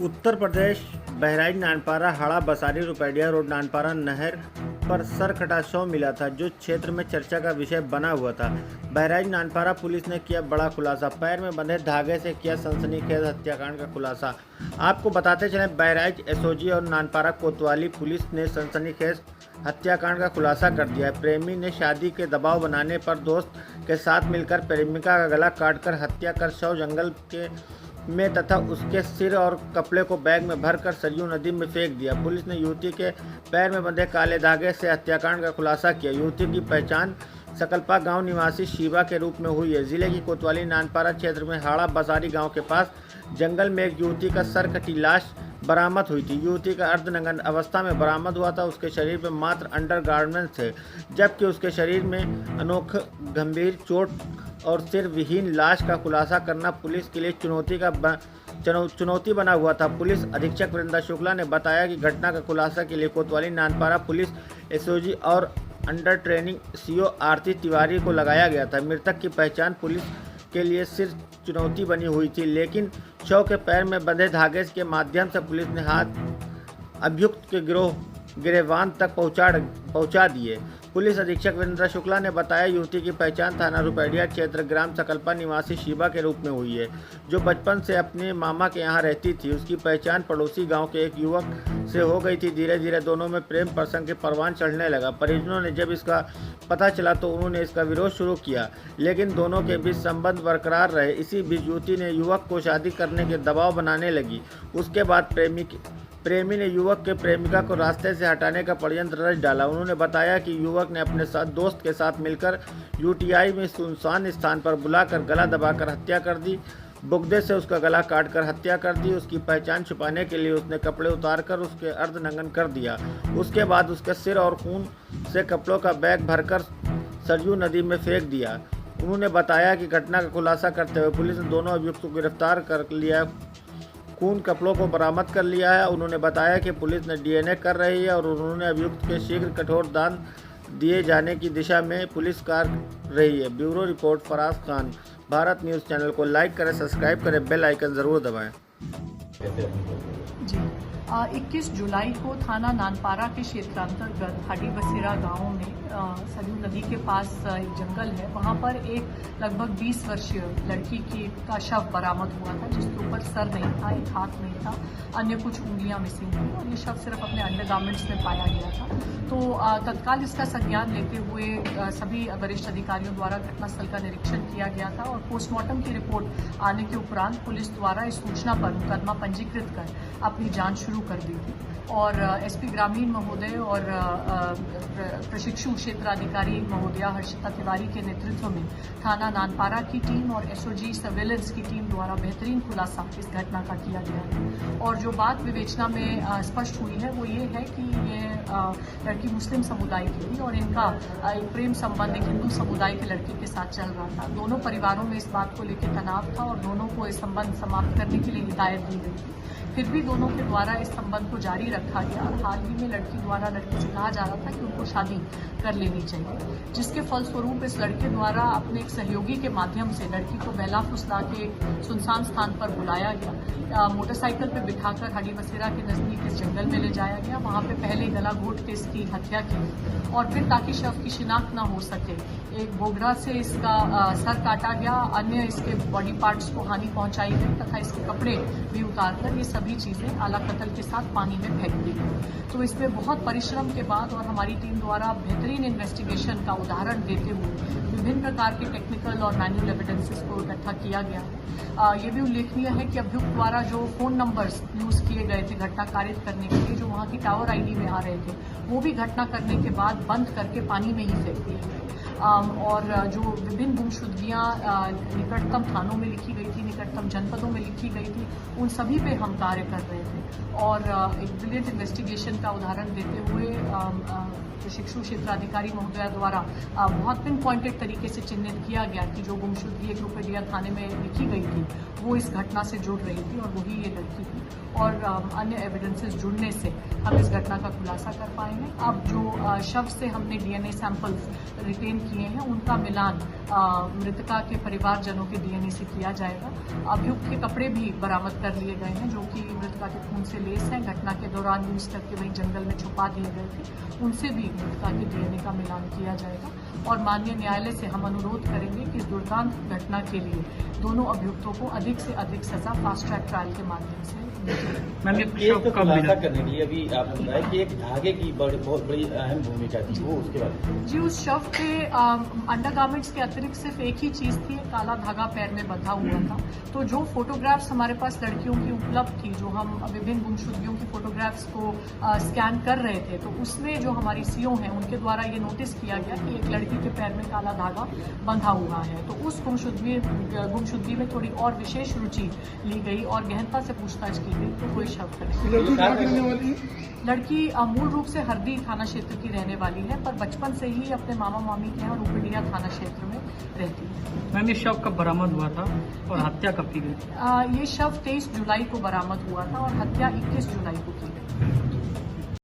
उत्तर प्रदेश बहराइच नानपारा हाड़ा बसारी Rupaidiha road Nanpara नहर पर सरकटा शव मिला था, जो क्षेत्र में चर्चा का विषय बना हुआ था। बहराइच नानपारा पुलिस ने किया बड़ा खुलासा, पैर में बंधे धागे से किया सनसनीखेज हत्याकांड का खुलासा। आपको बताते चलें, बहराइच एसओजी और नानपारा कोतवाली पुलिस ने सनसनीखेज हत्याकांड का खुलासा कर दिया है। प्रेमी ने शादी के दबाव बनाने पर दोस्त के साथ मिलकर प्रेमिका का गला काटकर हत्या कर शव जंगल के में तथा उसके सिर और कपड़े को बैग में भरकर सरयू नदी में फेंक दिया। पुलिस ने युवती के पैर में बंधे काले धागे से हत्याकांड का खुलासा किया। युवती की पहचान सकलपा गांव निवासी शिवा के रूप में हुई है। जिले की कोतवाली नानपारा क्षेत्र में हाड़ा बसारी गांव के पास जंगल में एक युवती का सरकटी लाश बरामद हुई थी। युवती का अर्धनग्न अवस्था में बरामद हुआ था। उसके शरीर पर मात्र अंडरगारमेंट्स थे, जबकि उसके शरीर में अनोख गंभीर चोट और सिर विहीन लाश का खुलासा करना पुलिस के लिए चुनौती बना हुआ था। पुलिस अधीक्षक वृंदा शुक्ला ने बताया कि घटना का खुलासा के लिए कोतवाली नानपारा पुलिस एसओजी और under training CO Aarti Tiwari को लगाया गया था। मृतक की पहचान पुलिस के लिए सिर्फ चुनौती बनी हुई थी, लेकिन शव के पैर में बंधे धागे के माध्यम से पुलिस ने हाथ अभियुक्त के गिरवान तक पहुंचा दिए। पुलिस अधीक्षक वीरेंद्र शुक्ला ने बताया, युवती की पहचान थाना रुपैडिया क्षेत्र ग्राम सकलपा निवासी शिवा के रूप में हुई है, जो बचपन से अपने मामा के यहाँ रहती थी। उसकी पहचान पड़ोसी गांव के एक युवक से हो गई थी। धीरे धीरे दोनों में प्रेम प्रसंग के परवान चढ़ने लगा। परिजनों ने जब इसका पता चला तो उन्होंने इसका विरोध शुरू किया, लेकिन दोनों के बीच संबंध बरकरार रहे। इसी बीच युवती ने युवक को शादी करने के दबाव बनाने लगी। उसके बाद प्रेमी ने युवक के प्रेमिका को रास्ते से हटाने का षड्यंत्र रच डाला। उन्होंने बताया कि युवक ने अपने दोस्त के साथ मिलकर यूटीआई में सुनसान स्थान पर बुलाकर गला दबाकर हत्या कर दी। बुगदे से उसका गला काटकर हत्या कर दी। उसकी पहचान छुपाने के लिए उसने कपड़े उतारकर उसके अर्धनग्न कर दिया। उसके बाद उसके सिर और खून से कपड़ों का बैग भरकर सरयू नदी में फेंक दिया। उन्होंने बताया कि घटना का खुलासा करते हुए पुलिस ने दोनों अभियुक्तों को गिरफ्तार कर लिया, खून कपड़ों को बरामद कर लिया है। उन्होंने बताया कि पुलिस ने डीएनए कर रही है और उन्होंने अभियुक्त के शीघ्र कठोर दंड दिए जाने की दिशा में पुलिस कार्य रही है। Bureau report Faraz Khan. Bharat news channel को लाइक करें, सब्सक्राइब करें, बेल आइकन ज़रूर दबाएं। जी 21 जुलाई को थाना नानपारा के क्षेत्रांतर्गत हाड़ी बसेरा गांव में सरयू नदी के पास एक जंगल है, वहां पर एक लगभग 20 वर्षीय लड़की का शव बरामद हुआ था, जिसके ऊपर सर नहीं था, एक हाथ नहीं था, अन्य कुछ उंगलियां मिसिंग थी और ये शव सिर्फ अपने अंडरगारमेंट्स में पाया गया था। तो तत्काल इसका संज्ञान लेते हुए सभी वरिष्ठ अधिकारियों द्वारा घटनास्थल का निरीक्षण किया गया था और पोस्टमार्टम की रिपोर्ट आने के उपरांत पुलिस द्वारा इस सूचना पर मुकदमा पंजीकृत कर अपनी जांच शुरू कर दी थी और एसपी ग्रामीण महोदय और प्रशिक्षु क्षेत्राधिकारी महोदया हर्षिता तिवारी के नेतृत्व में थाना नानपारा की टीम और एसओजी सर्वेलेंस की टीम द्वारा बेहतरीन खुलासा इस घटना का किया गया है। और जो बात विवेचना में स्पष्ट हुई है वो ये है कि ये लड़की मुस्लिम समुदाय की थी और इनका एक प्रेम संबंध एक हिंदू समुदाय के लड़के के साथ चल रहा था। दोनों परिवारों में इस बात को लेकर तनाव था और दोनों को इस संबंध समाप्त करने के लिए हिदायत दी गई थी। फिर भी दोनों के द्वारा इस संबंध को जारी रखा गया और हाल ही में लड़की द्वारा लड़के से कहा जा रहा था कि उनको शादी कर लेनी चाहिए, जिसके फलस्वरूप इस लड़के द्वारा अपने एक सहयोगी के माध्यम से लड़की को बेला फुसला के सुनसान स्थान पर बुलाया गया। मोटरसाइकिल पर बिठाकर हाड़ी बसेरा के नजदीक इस जंगल में ले जाया गया। वहां पे पहले गला घोट के इसकी हत्या की और फिर ताकि शव की शिनाख्त न हो सके एक बोगरा से इसका सर काटा गया, अन्य इसके बॉडी पार्ट्स को हानि पहुंचाई गई तथा इसके कपड़े भी उतारकर ये सभी चीजें आला कत्ल के साथ पानी में फेंक दी गई। तो इसमें बहुत परिश्रम के बाद और हमारी टीम द्वारा बेहतरीन इन्वेस्टिगेशन का उदाहरण देते हुए विभिन्न प्रकार के टेक्निकल और मैनुअल एविडेंसेस को इकट्ठा किया गया है। ये भी उल्लेखनीय है कि अभियुक्त द्वारा जो फोन नंबर्स यूज किए गए थे घटना कारित करने के लिए, जो वहां की टावर आईडी में आ रहे थे, वो भी घटना करने के बाद बंद करके पानी में ही फेंक दिए गए। और जो विभिन्न गुमशुदगियां निकटतम थानों में लिखी गई थी, निकटतम जनपदों में लिखी गई थी, उन सभी पे हम कार्य कर रहे थे और एक ब्रिलियंट इन्वेस्टिगेशन का उदाहरण देते हुए प्रशिक्षु क्षेत्राधिकारी महोदया द्वारा बहुत पिन पॉइंटेड तरीके से चिन्हित किया गया कि जो गुमशुदगी एक रुपैडिया थाने में लिखी गई थी वो इस घटना से जुड़ रही थी और वही ये लड़की थी और अन्य एविडेंसेस जुड़ने से हम इस घटना का खुलासा कर पाएंगे। अब जो शव से हमने डीएनए सैंपल्स रिटेन किए हैं उनका मिलान मृतका के परिवारजनों के डीएनए से किया जाएगा। अभियुक्त के कपड़े भी बरामद कर लिए गए हैं जो कि मृतका के खून से लेस हैं। घटना के दौरान यूं तक के वहीं जंगल में छुपा दिए गए थे, उनसे भी मृतका के डीएनए का मिलान किया जाएगा। और माननीय न्यायालय से हम अनुरोध करेंगे कि इस दुर्दांत घटना के लिए दोनों अभियुक्तों को अधिक से अधिक सजा फास्ट ट्रैक ट्रायल के माध्यम से मैम ये केस को खुलासा करने के लिए अभी आपने बताया कि एक धागे की बहुत बड़ी अहम भूमिका थी, वो उसके बाद जी उस शव के अंडरगारमेंट्स के अतिरिक्त सिर्फ एक ही चीज थी, काला धागा पैर में बंधा हुआ था। तो जो फोटोग्राफ्स हमारे पास लड़कियों की उपलब्ध थी, जो हम विभिन्न गुमशुदगियों की फोटोग्राफ्स को स्कैन कर रहे थे, तो उसमें जो हमारी सीओ हैं उनके द्वारा ये नोटिस किया गया कि एक लड़की के पैर में काला धागा बंधा हुआ है। तो उस गुमशुदगी में थोड़ी और विशेष रुचि ली गई और गहनता से पूछताछ की गई, तो कोई शव करें। लड़की मूल रूप से हरदी थाना क्षेत्र की रहने वाली है, पर बचपन से ही अपने मामा मामी के यहाँ रूपडिया थाना क्षेत्र में रहती है। मैम ये शव कब बरामद हुआ था और हत्या कब की गई? ये शव 23 जुलाई को बरामद हुआ था और हत्या 21 जुलाई को की गई।